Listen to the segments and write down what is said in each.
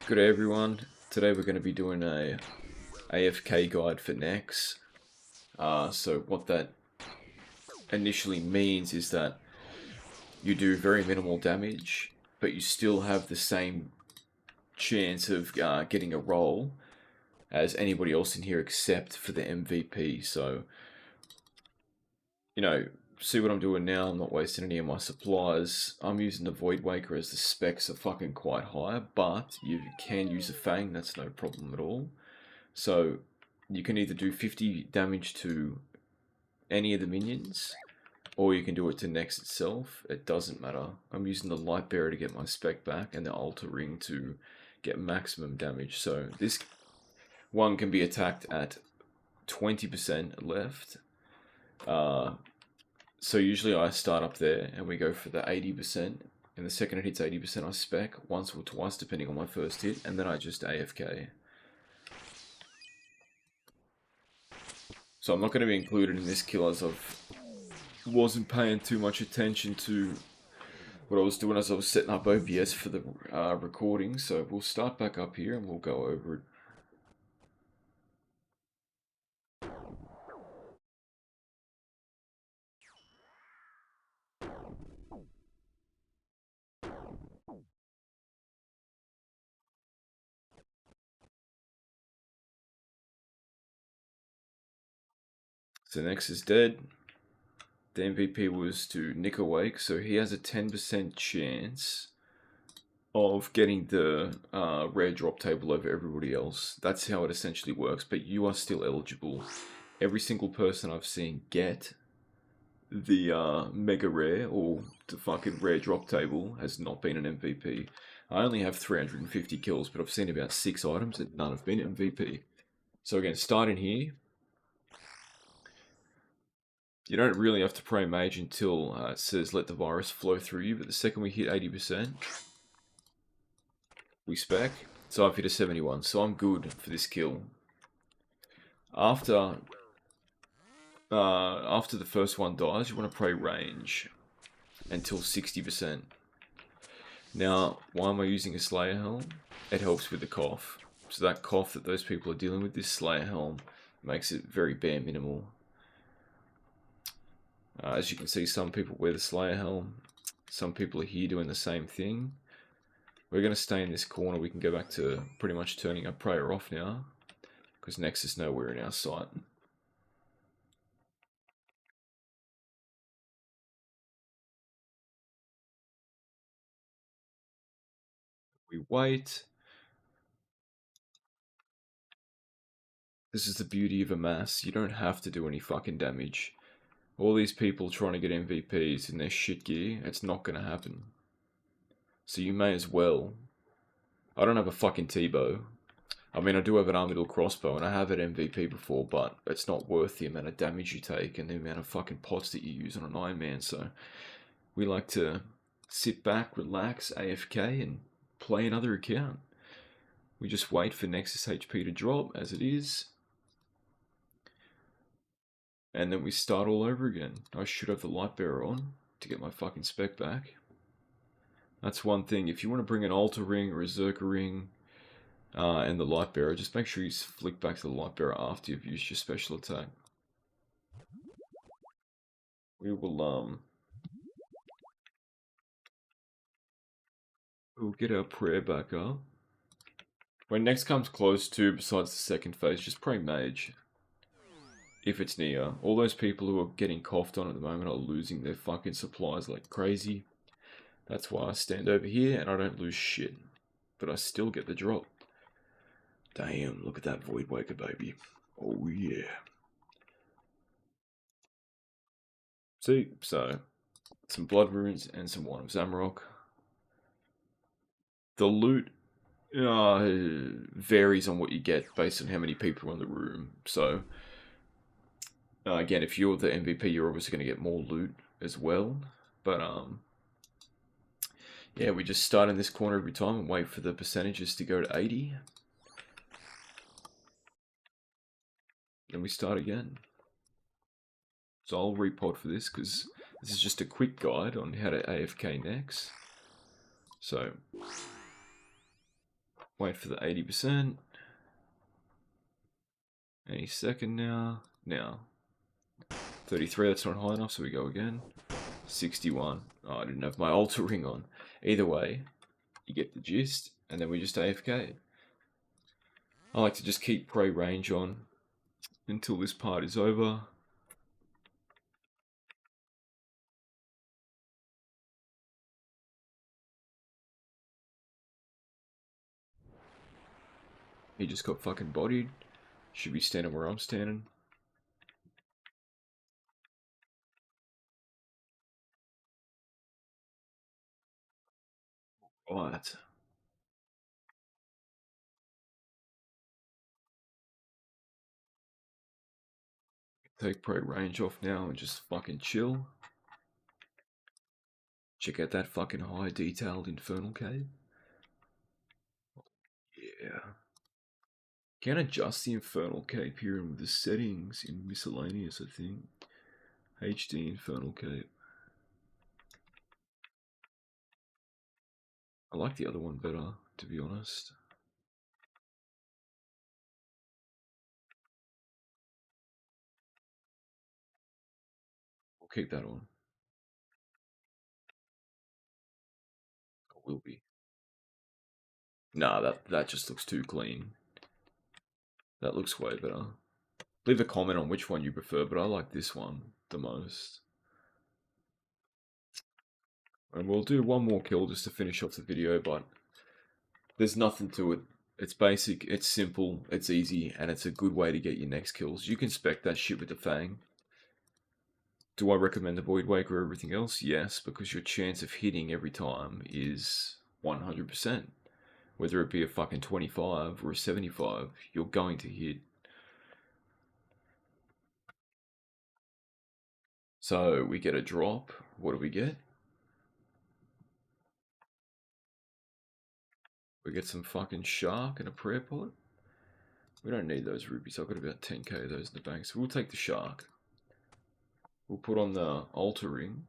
Good day everyone. Today we're going to be doing a AFK guide for Nex. So what that initially means is that you do very minimal damage, but you still have the same chance of getting a roll as anybody else in here except for the MVP. So, see what I'm doing now. I'm not wasting any of my supplies. I'm using the Void Waker as the specs are fucking quite high, but you can use a Fang, that's no problem at all. So you can either do 50 damage to any of the minions, or you can do it to Nex itself. It doesn't matter. I'm using the Light Bearer to get my spec back and the Altar Ring to get maximum damage. So this one can be attacked at 20% left. So usually I start up there and we go for the 80%. And the second it hits 80% I spec once or twice depending on my first hit, and then I just AFK. So I'm not going to be included in this kill as I wasn't paying too much attention to what I was doing as I was setting up OBS for the recording. So we'll start back up here and we'll go over it. So Nex is dead. The MVP was to Nick Awake, so he has a 10% chance of getting the rare drop table over everybody else. That's how it essentially works, but you are still eligible. Every single person I've seen get the mega rare or the fucking rare drop table has not been an MVP. I only have 350 kills, but I've seen about 6 items that none have been MVP. So again, starting here, you don't really have to pray mage until it says let the virus flow through you, but the second we hit 80%, we spec. So I've hit a 71, so I'm good for this kill. After the first one dies, you want to pray range until 60%. Now, why am I using a Slayer Helm? It helps with the cough. So that cough that those people are dealing with, this Slayer Helm makes it very bare minimal. As you can see, some people wear the Slayer Helm. Some people are here doing the same thing. We're going to stay in this corner. We can go back to pretty much turning our prayer off now, because Nex is nowhere in our sight. We wait. This is the beauty of a mass. You don't have to do any fucking damage. All these people trying to get MVPs in their shit gear, it's not going to happen. So you may as well. I don't have a fucking T-bow. I mean, I do have an armored crossbow, and I have an MVP before, but it's not worth the amount of damage you take and the amount of fucking pots that you use on an Iron Man. So we like to sit back, relax, AFK, and play another account. We just wait for Nexus HP to drop, as it is. And then we start all over again. I should have the Light Bearer on to get my fucking spec back. That's one thing. If you want to bring an Altar Ring or a Zerker Ring and the Light Bearer, just make sure you flick back to the Light Bearer after you've used your special attack. We will we'll get our prayer back up. When Nex comes close to, besides the second phase, just pray mage. If it's near. All those people who are getting coughed on at the moment are losing their fucking supplies like crazy. That's why I stand over here and I don't lose shit. But I still get the drop. Damn, look at that Void Waker, baby. Oh yeah. See, so some blood runes and some wine of Zamrock. The loot varies on what you get based on how many people are in the room. So again, if you're the MVP, you're obviously going to get more loot as well. But yeah, we just start in this corner every time and wait for the percentages to go to 80. Then we start again. So I'll repod for this because this is just a quick guide on how to AFK Nex. So Wait for the 80%. Any second now. Now. 33, that's not high enough, so we go again. 61. Oh, I didn't have my altar ring on. Either way, you get the gist, and then we just AFK. I like to just keep prey range on until this part is over. He just got fucking bodied. Should be standing where I'm standing. Right. Take prey range off now and just fucking chill. Check out that fucking high detailed infernal cave. Yeah. Can adjust the infernal cape here with the settings in miscellaneous, I think. HD infernal cape. I like the other one better, to be honest. I'll keep that on. I will be. Nah, that just looks too clean. That looks way better. Leave a comment on which one you prefer, but I like this one the most. And we'll do one more kill just to finish off the video, but there's nothing to it. It's basic, it's simple, it's easy, and it's a good way to get your next kills. You can spec that shit with the Fang. Do I recommend the Void Wake or everything else? Yes, because your chance of hitting every time is 100%. Whether it be a fucking 25 or a 75, you're going to hit. So we get a drop. What do we get? We get some fucking shark and a prayer pot. We don't need those rubies. I've got about 10k of those in the bank, so we'll take the shark. We'll put on the altar ring.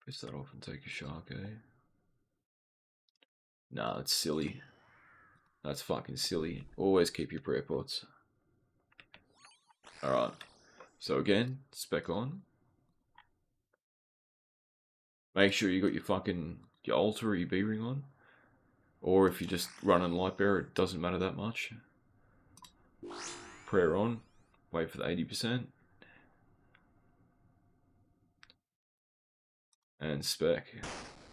Piss that off and take a shark, eh? Nah, that's silly. That's fucking silly. Always keep your prayer pots. Alright. So again, spec on. Make sure you got your altar or your B-ring on. Or if you're just running light bearer, it doesn't matter that much. Prayer on. Wait for the 80%. And spec.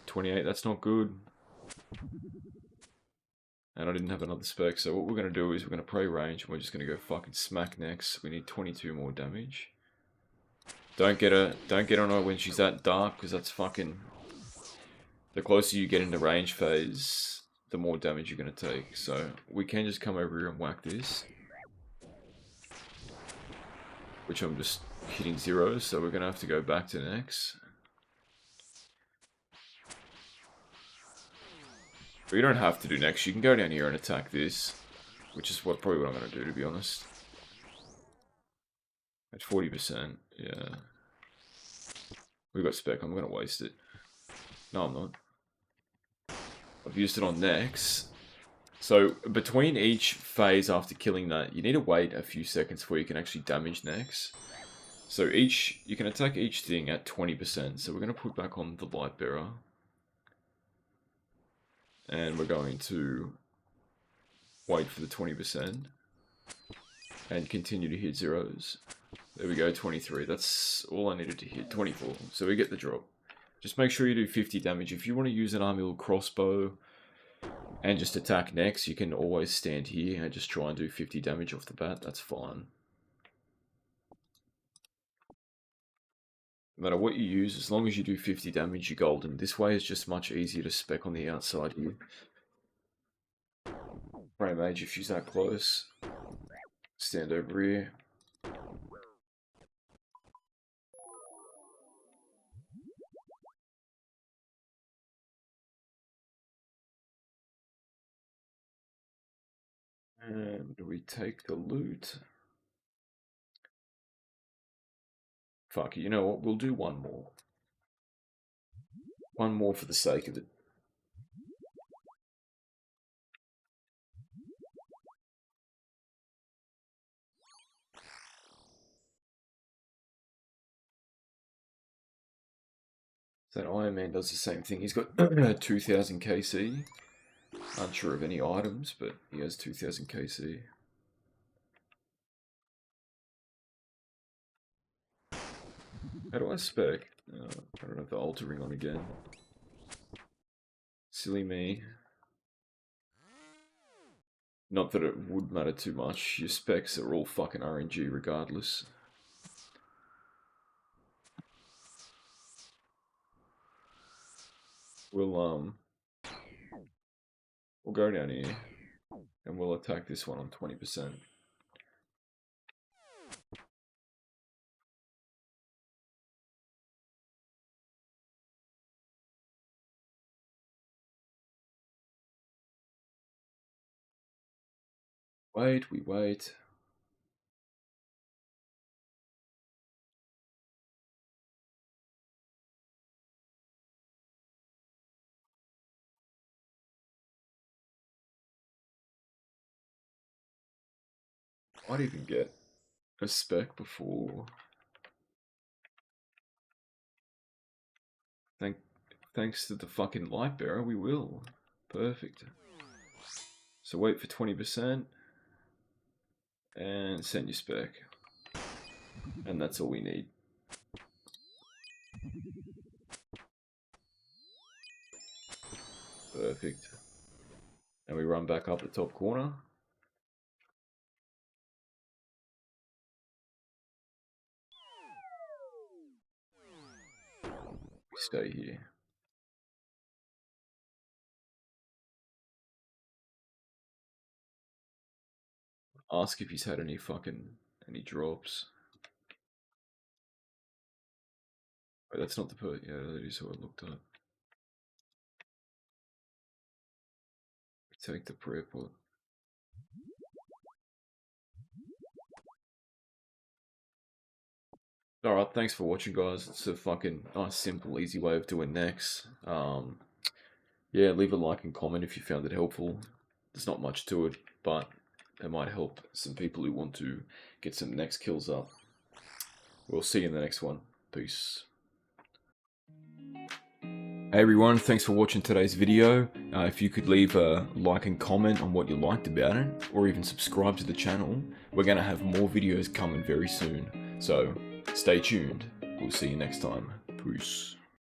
28, that's not good. And I didn't have another spec, so what we're going to do is we're going to prey range, and we're just going to go fucking smack next. We need 22 more damage. Don't get on her when she's that dark, because that's fucking... The closer you get into range phase, the more damage you're going to take. So we can just come over here and whack this. Which I'm just hitting zeros, so we're going to have to go back to Nex. But you don't have to do Nex, you can go down here and attack this. Which is probably what I'm going to do, to be honest. At 40%, yeah. We got spec, I'm going to waste it. No, I'm not. I've used it on Nex. So, between each phase after killing that, you need to wait a few seconds before you can actually damage Nex. So you can attack each thing at 20%. So we're going to put back on the light bearer. And we're going to wait for the 20%. And continue to hit zeros. There we go, 23. That's all I needed to hit. 24. So we get the drop. Just make sure you do 50 damage. If you want to use an army crossbow and just attack next, you can always stand here and just try and do 50 damage off the bat. That's fine. No matter what you use, as long as you do 50 damage, you're golden. This way is just much easier to spec on the outside here. Prey mage, if she's that close, stand over here. And we take the loot. Fuck it, you know what? We'll do one more. One more for the sake of it. That Iron Man does the same thing. He's got 2000 KC. Unsure of any items, but he has 2000 KC. How do I spec? I don't have the altar ring on again. Silly me. Not that it would matter too much. Your specs are all fucking RNG regardless. We'll go down here and we'll attack this one on 20%. Wait, we wait. Might even get a spec before. Thanks to the fucking light bearer, we will. Perfect. So wait for 20% and send your spec. And that's all we need. Perfect. And we run back up the top corner. We stay here. Ask if he's had any drops. Wait, that's not the yeah, that is what I looked at. Take the prayer pot. Alright, thanks for watching, guys. It's a fucking nice, simple, easy way of doing Nex. Yeah, leave a like and comment if you found it helpful. There's not much to it, but it might help some people who want to get some Nex kills up. We'll see you in the next one. Peace. Hey everyone, thanks for watching today's video. If you could leave a like and comment on what you liked about it, or even subscribe to the channel, we're going to have more videos coming very soon. So, stay tuned. We'll see you next time. Peace.